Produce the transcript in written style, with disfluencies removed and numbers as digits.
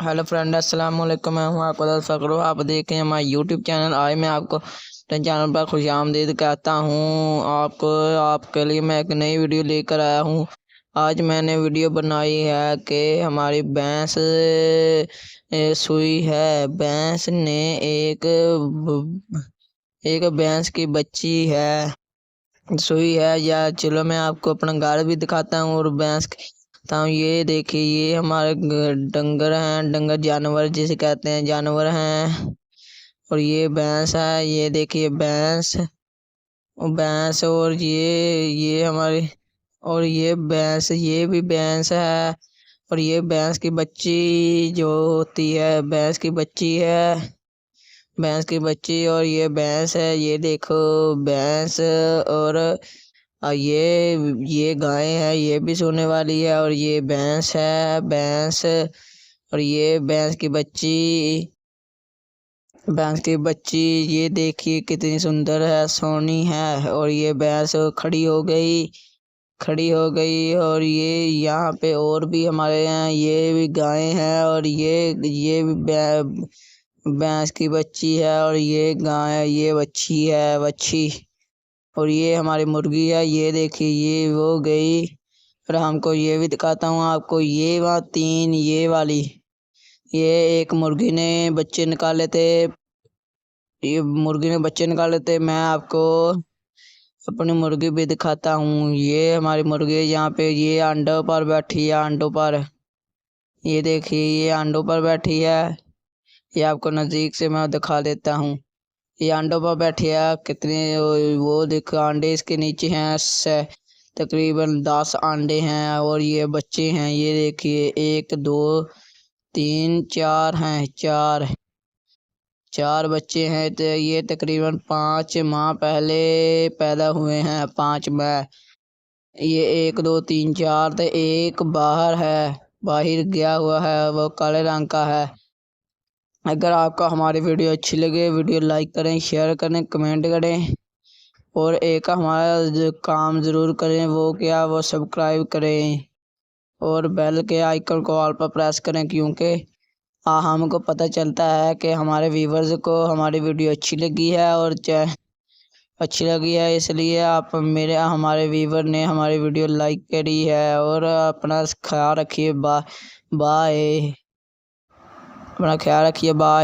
Hello friend, अस्सलाम वालेकुम। मैं हूँ आपका दोस्त फ़करू। आप देखें हमारा यूट्यूब चैनल। आज मैं आपको अपने चैनल पर खुशामदीद कहता हूँ। आपके लिए मैं एक नई वीडियो लेकर आया हूँ। आज मैंने वीडियो बनाई है कि हमारी भैंस सुई है। भैंस ने एक भैंस की बच्ची है, सुई है। या चलो मैं आपको अपना घर भी दिखाता हूँ और भैंस दिखाता हूँ। ये देखिए, ये हमारे डंगर हैं। डंगर जानवर जिसे कहते हैं, जानवर हैं। और ये भैंस है। ये देखिए भैंस, भैंस। और ये हमारी, और ये भैंस, ये भी भैंस है। और ये भैंस की बच्ची जो होती है, भैंस की बच्ची है, भैंस की बच्ची। और ये भैंस है, ये देखो भैंस। और ये गाय है, ये भी सोने वाली है। और ये भैंस है, भैंस। और ये भैंस की बच्ची, भैंस की बच्ची। ये देखिए कितनी सुंदर है, सोनी है। और ये भैंस खड़ी हो गई, खड़ी हो गई। और ये यहाँ पे और भी हमारे यहाँ ये भी गाय हैं। और ये भी भैंस की बच्ची है। और ये गाय, ये बच्ची है, बच्ची। और ये हमारी मुर्गी है। ये देखिए, ये वो गई। और हमको ये भी दिखाता हूँ आपको। ये वहाँ तीन, ये वाली, ये एक मुर्गी ने बच्चे निकाले थे। ये मुर्गी ने बच्चे निकाले थे। मैं आपको अपनी मुर्गी भी दिखाता हूँ। ये हमारी मुर्गी है। यहाँ पे ये अंडों पर बैठी है, अंडों पर। ये देखिए, ये अंडों पर बैठी है। ये आपको नज़दीक से मैं दिखा देता हूँ। ये अंडों पर बैठी है। कितने वो देखो, अंडे इसके नीचे हैं। तकरीबन 10 अंडे हैं। और ये बच्चे हैं। ये देखिए, 1 2 3 4 हैं, चार बच्चे हैं। तो ये तकरीबन 5 माह पहले पैदा हुए हैं, 5 माह। ये 1 2 3 4 तो एक बाहर है, बाहर गया हुआ है, वो काले रंग का है। अगर आपको हमारी वीडियो अच्छी लगे, वीडियो लाइक करें, शेयर करें, कमेंट करें। और एक हमारा जो काम ज़रूर करें, वो क्या, वो सब्सक्राइब करें और बेल के आइकन को ऑल पर प्रेस करें, क्योंकि हमको पता चलता है कि हमारे व्यूवर्स को हमारी वीडियो अच्छी लगी है। और अच्छी लगी है, इसलिए आप हमारे व्यूवर ने हमारी वीडियो लाइक करी है। और अपना ख्याल रखिए। बाय। अपना ख्याल रखिए। बाय।